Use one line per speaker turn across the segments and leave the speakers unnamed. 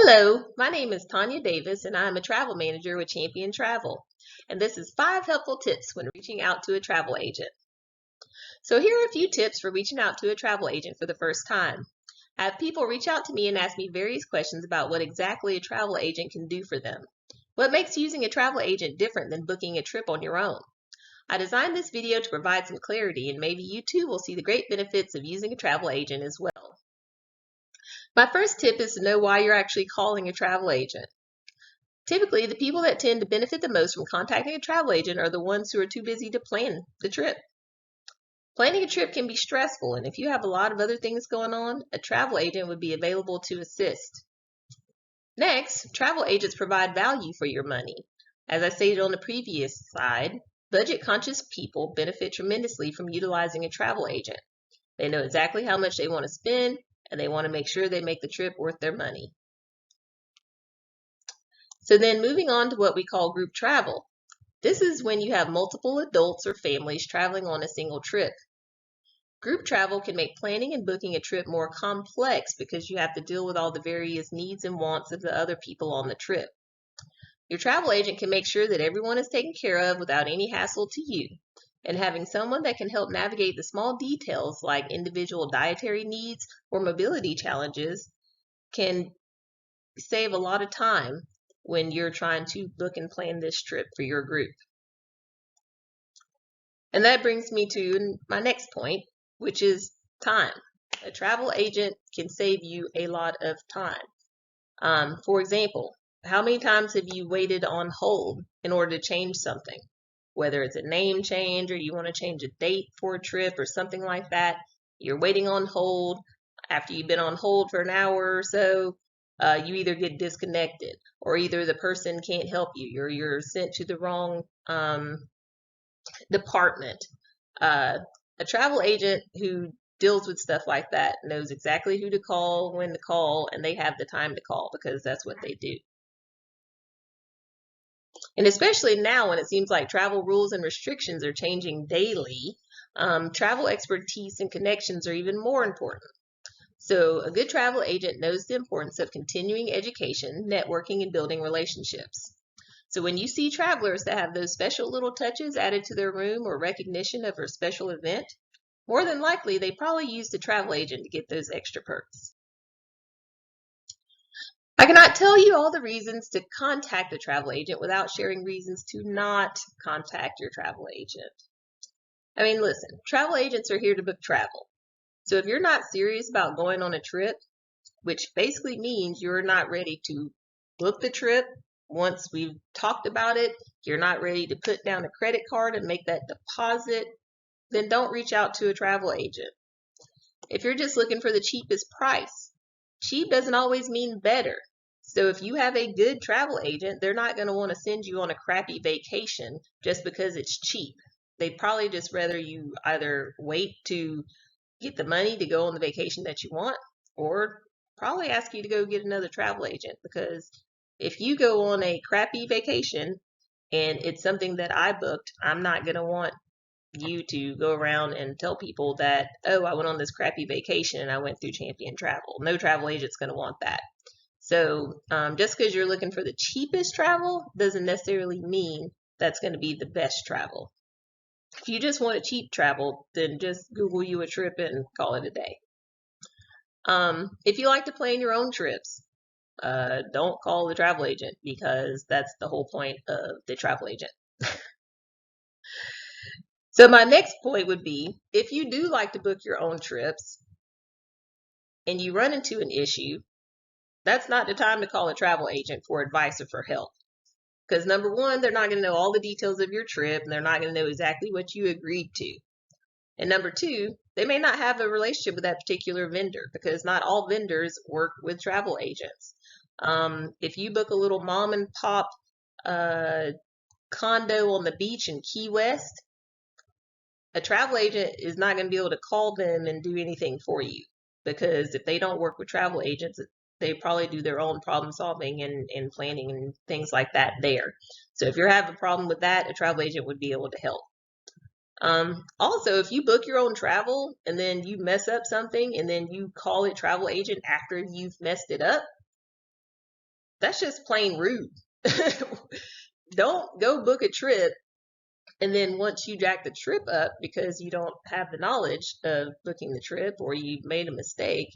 Hello, my name is Tanya Davis and I'm a travel manager with Champion Travel. And this is 5 helpful tips when reaching out to a travel agent. So here are a few tips for reaching out to a travel agent for the first time. I have people reach out to me and ask me various questions about what exactly a travel agent can do for them. What makes using a travel agent different than booking a trip on your own? I designed this video to provide some clarity, and maybe you too will see the great benefits of using a travel agent as well. My first tip is to know why you're actually calling a travel agent. Typically, the people that tend to benefit the most from contacting a travel agent are the ones who are too busy to plan the trip. Planning a trip can be stressful, and if you have a lot of other things going on, a travel agent would be available to assist. Next, travel agents provide value for your money. As I stated on the previous slide, budget-conscious people benefit tremendously from utilizing a travel agent. They know exactly how much they want to spend, and they want to make sure they make the trip worth their money. So then moving on to what we call group travel. This is when you have multiple adults or families traveling on a single trip. Group travel can make planning and booking a trip more complex because you have to deal with all the various needs and wants of the other people on the trip. Your travel agent can make sure that everyone is taken care of without any hassle to you. And having someone that can help navigate the small details like individual dietary needs or mobility challenges can save a lot of time when you're trying to book and plan this trip for your group. And that brings me to my next point, which is time. A travel agent can save you a lot of time. For example, how many times have you waited on hold in order to change something? Whether it's a name change or you want to change a date for a trip or something like that, you're waiting on hold. After you've been on hold for an hour or so, you either get disconnected or either the person can't help you or you're sent to the wrong department. A travel agent who deals with stuff like that knows exactly who to call, when to call, and they have the time to call because that's what they do. And especially now when it seems like travel rules and restrictions are changing daily, travel expertise and connections are even more important. So a good travel agent knows the importance of continuing education, networking, and building relationships. So when you see travelers that have those special little touches added to their room or recognition of a special event, more than likely they probably used a travel agent to get those extra perks. I cannot tell you all the reasons to contact a travel agent without sharing reasons to not contact your travel agent. I mean, listen, travel agents are here to book travel. So if you're not serious about going on a trip, which basically means you're not ready to book the trip once we've talked about it, you're not ready to put down a credit card and make that deposit, then don't reach out to a travel agent. If you're just looking for the cheapest price, cheap doesn't always mean better. So if you have a good travel agent, they're not going to want to send you on a crappy vacation just because it's cheap. They'd probably just rather you either wait to get the money to go on the vacation that you want, or probably ask you to go get another travel agent, because if you go on a crappy vacation and it's something that I booked, I'm not going to want you to go around and tell people that, oh, I went on this crappy vacation and I went through Champion Travel. No travel agent's going to want that. So just because you're looking for the cheapest travel doesn't necessarily mean that's going to be the best travel. If you just want a cheap travel, then just Google you a trip and call it a day. If you like to plan your own trips, don't call the travel agent, because that's the whole point of the travel agent. So my next point would be, if you do like to book your own trips and you run into an issue, that's not the time to call a travel agent for advice or for help. Because number one, they're not going to know all the details of your trip, and they're not going to know exactly what you agreed to. And number two, they may not have a relationship with that particular vendor, because not all vendors work with travel agents. If you book a little mom and pop condo on the beach in Key West, a travel agent is not going to be able to call them and do anything for you, because if they don't work with travel agents, they probably do their own problem solving and planning and things like that there. So if you're having a problem with that, a travel agent would be able to help. Also, if you book your own travel and then you mess up something and then you call a travel agent after you've messed it up, That's just plain rude. Don't go book a trip and then once you jack the trip up because you don't have the knowledge of booking the trip or you made a mistake,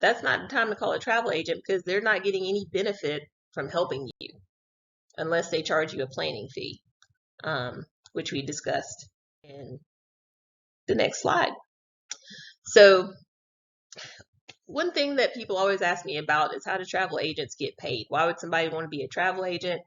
that's not the time to call a travel agent because they're not getting any benefit from helping you unless they charge you a planning fee, which we discussed in the next slide. So one thing that people always ask me about is how do travel agents get paid? Why would somebody want to be a travel agent?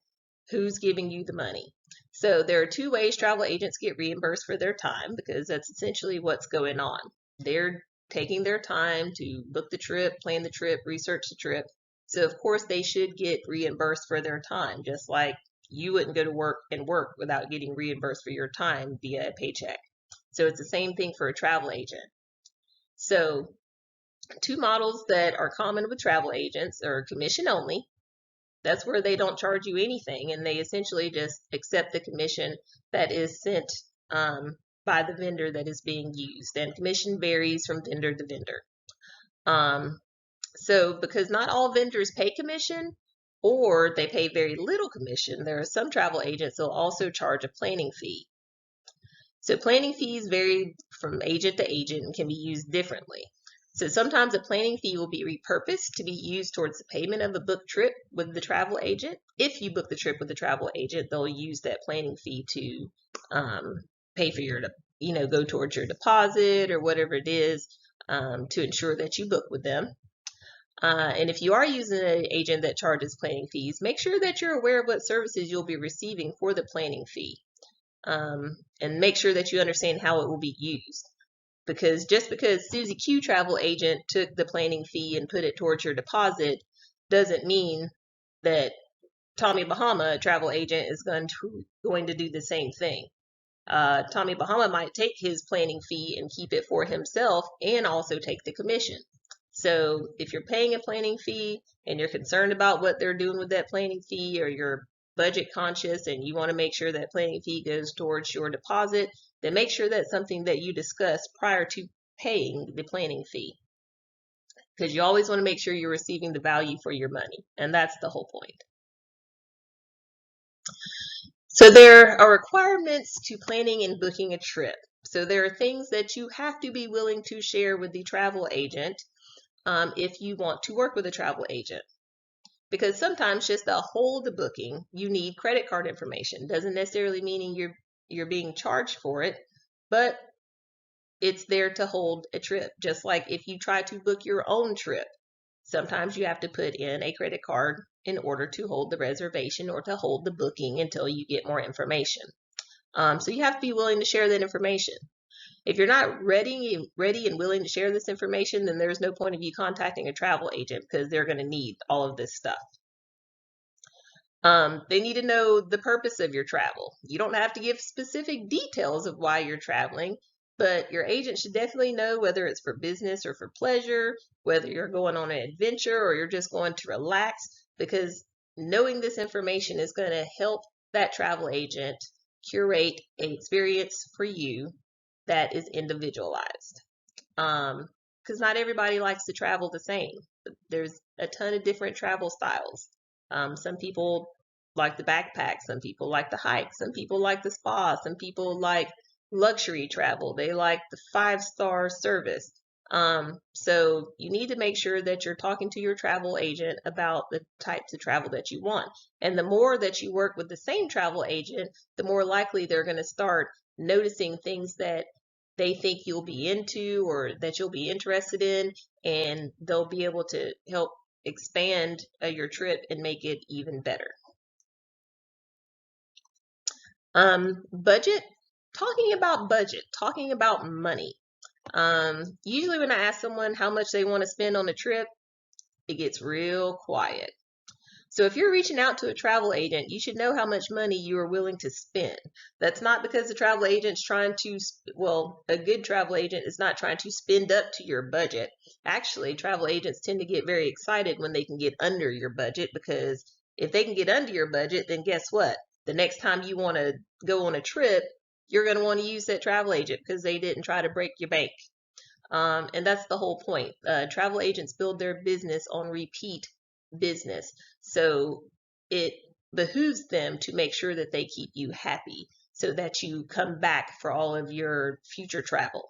Who's giving you the money? So there are two ways travel agents get reimbursed for their time because that's essentially what's going on. They're taking their time to book the trip, plan the trip, research the trip. So of course they should get reimbursed for their time, just like you wouldn't go to work and work without getting reimbursed for your time via a paycheck. So it's the same thing for a travel agent. So two models that are common with travel agents are commission only. That's where they don't charge you anything and they essentially just accept the commission that is sent by the vendor that is being used. And commission varies from vendor to vendor. So because not all vendors pay commission or they pay very little commission, there are some travel agents that will also charge a planning fee. So planning fees vary from agent to agent and can be used differently. So sometimes a planning fee will be repurposed to be used towards the payment of a booked trip with the travel agent. If you book the trip with the travel agent, they'll use that planning fee to pay for your, go towards your deposit or whatever it is to ensure that you book with them. And if you are using an agent that charges planning fees, make sure that you're aware of what services you'll be receiving for the planning fee. And make sure that you understand how it will be used. Because just because Susie Q travel agent took the planning fee and put it towards your deposit doesn't mean that Tommy Bahama travel agent is going to do the same thing. Tommy Bahama might take his planning fee and keep it for himself and also take the commission. So if you're paying a planning fee and you're concerned about what they're doing with that planning fee, or you're budget conscious and you want to make sure that planning fee goes towards your deposit, then make sure that's something that you discuss prior to paying the planning fee. Because you always want to make sure you're receiving the value for your money, and that's the whole point. So there are requirements to planning and booking a trip. So there are things that you have to be willing to share with the travel agent if you want to work with a travel agent. Because sometimes just to hold the booking, you need credit card information. Doesn't necessarily mean you're being charged for it, but it's there to hold a trip. Just like if you try to book your own trip, sometimes you have to put in a credit card in order to hold the reservation or to hold the booking until you get more information. So you have to be willing to share that information. If you're not ready and willing to share this information, then there's no point of you contacting a travel agent because they're going to need all of this stuff. They need to know the purpose of your travel. You don't have to give specific details of why you're traveling, but your agent should definitely know whether it's for business or for pleasure, whether you're going on an adventure or you're just going to relax, because knowing this information is going to help that travel agent curate an experience for you that is individualized. Because not everybody likes to travel the same. There's a ton of different travel styles. Some people like the backpack, some people like the hike, some people like the spa, some people like luxury travel. They like the 5-star service. So you need to make sure that you're talking to your travel agent about the types of travel that you want. And the more that you work with the same travel agent, the more likely they're going to start noticing things that they think you'll be into or that you'll be interested in, and they'll be able to help expand your trip and make it even better. Budget, talking about money. Usually when I ask someone how much they want to spend on a trip, it gets real quiet. So if you're reaching out to a travel agent, you should know how much money you are willing to spend. That's not because the travel agent's trying to, well, a good travel agent is not trying to spend up to your budget. Actually, travel agents tend to get very excited when they can get under your budget, because if they can get under your budget, then guess what? The next time you want to go on a trip, you're going to want to use that travel agent because they didn't try to break your bank. And that's the whole point. Travel agents build their business on repeat business. So it behooves them to make sure that they keep you happy so that you come back for all of your future travel.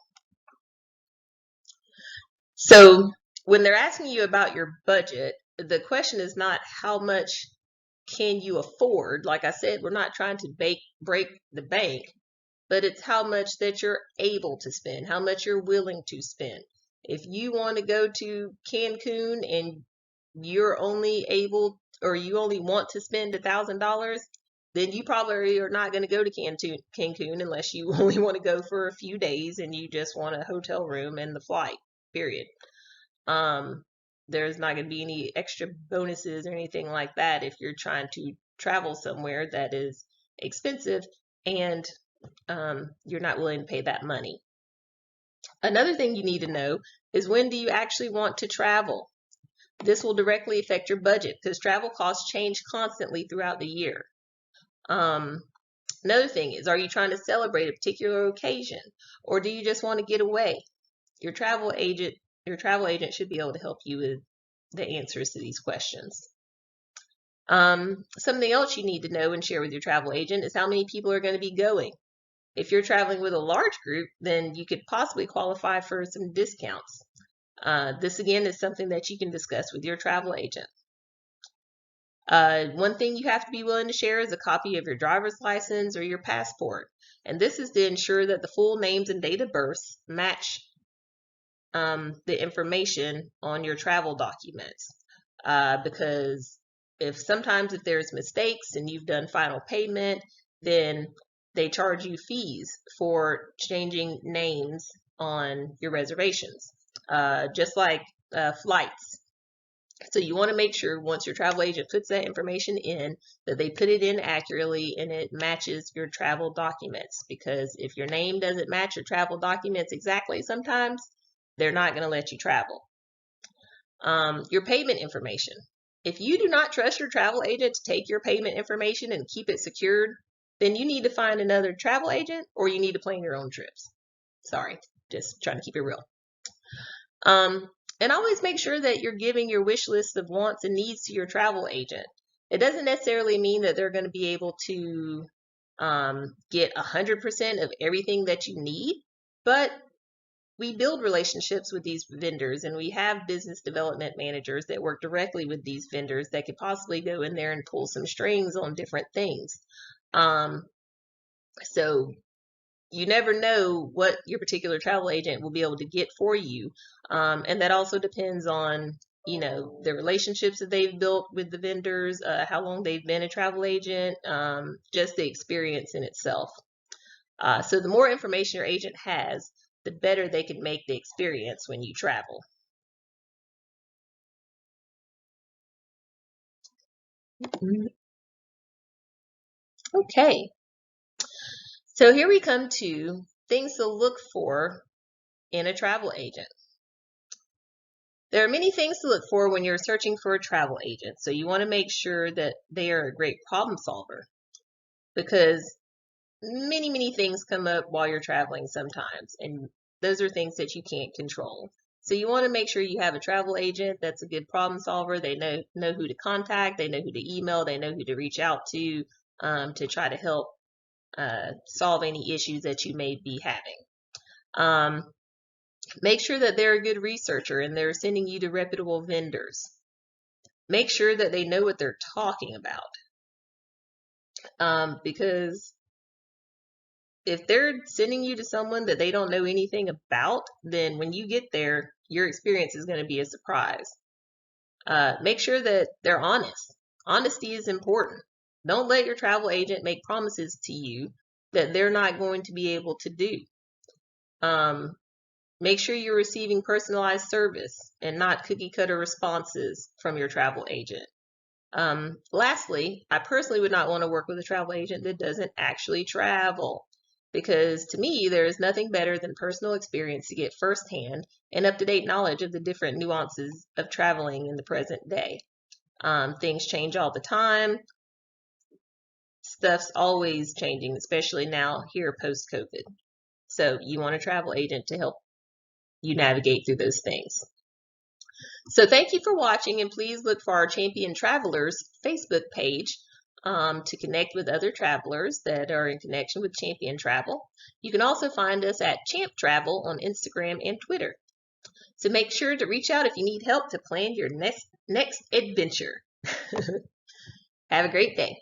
So when they're asking you about your budget, the question is not how much can you afford. Like I said, we're not trying to break the bank, but it's how much that you're able to spend, how much you're willing to spend. If you want to go to Cancun and you're only able, or you only want to spend $1,000, then you probably are not going to go to Cancun unless you only want to go for a few days and you just want a hotel room and the flight, period. There's not going to be any extra bonuses or anything like that if you're trying to travel somewhere that is expensive and you're not willing to pay that money. Another thing you need to know is, when do you actually want to travel? This will directly affect your budget because travel costs change constantly throughout the year. Another thing is, are you trying to celebrate a particular occasion, or do you just want to get away? Your travel agent should be able to help you with the answers to these questions. Something else you need to know and share with your travel agent is how many people are going to be going. If you're traveling with a large group, then you could possibly qualify for some discounts. This again is something that you can discuss with your travel agent. One thing you have to be willing to share is a copy of your driver's license or your passport. And this is to ensure that the full names and date of birth match the information on your travel documents. Because sometimes if there's mistakes and you've done final payment, then they charge you fees for changing names on your reservations, just like flights. So you want to make sure once your travel agent puts that information in, that they put it in accurately and it matches your travel documents. Because if your name doesn't match your travel documents exactly, sometimes they're not going to let you travel. Your payment information. If you do not trust your travel agent to take your payment information and keep it secured, then you need to find another travel agent, or you need to plan your own trips. Sorry, just trying to keep it real. And always make sure that you're giving your wish list of wants and needs to your travel agent. It doesn't necessarily mean that they're going to be able to get 100% of everything that you need, but we build relationships with these vendors, and we have business development managers that work directly with these vendors that could possibly go in there and pull some strings on different things. So you never know what your particular travel agent will be able to get for you. And that also depends on, the relationships that they've built with the vendors, how long they've been a travel agent, just the experience in itself. So the more information your agent has, the better they can make the experience when you travel. Okay. So here we come to things to look for in a travel agent. There are many things to look for when you're searching for a travel agent. So you want to make sure that they are a great problem solver, because many, many things come up while you're traveling sometimes, and those are things that you can't control. So you want to make sure you have a travel agent that's a good problem solver. They know who to contact, they know who to email, they know who to reach out to try to help solve any issues that you may be having. Make sure that they're a good researcher and they're sending you to reputable vendors. Make sure that they know what they're talking about. Because if they're sending you to someone that they don't know anything about, then when you get there, your experience is going to be a surprise. Make sure that they're honest. Honesty is important. Don't let your travel agent make promises to you that they're not going to be able to do. Make sure you're receiving personalized service and not cookie cutter responses from your travel agent. Lastly, I personally would not want to work with a travel agent that doesn't actually travel, because to me, there is nothing better than personal experience to get firsthand and up-to-date knowledge of the different nuances of traveling in the present day. Things change all the time. Stuff's always changing, especially now here post-COVID. So you want a travel agent to help you navigate through those things. So thank you for watching, and please look for our Champion Travelers Facebook page to connect with other travelers that are in connection with Champion Travel. You can also find us at Champ Travel on Instagram and Twitter. So make sure to reach out if you need help to plan your next adventure. Have a great day.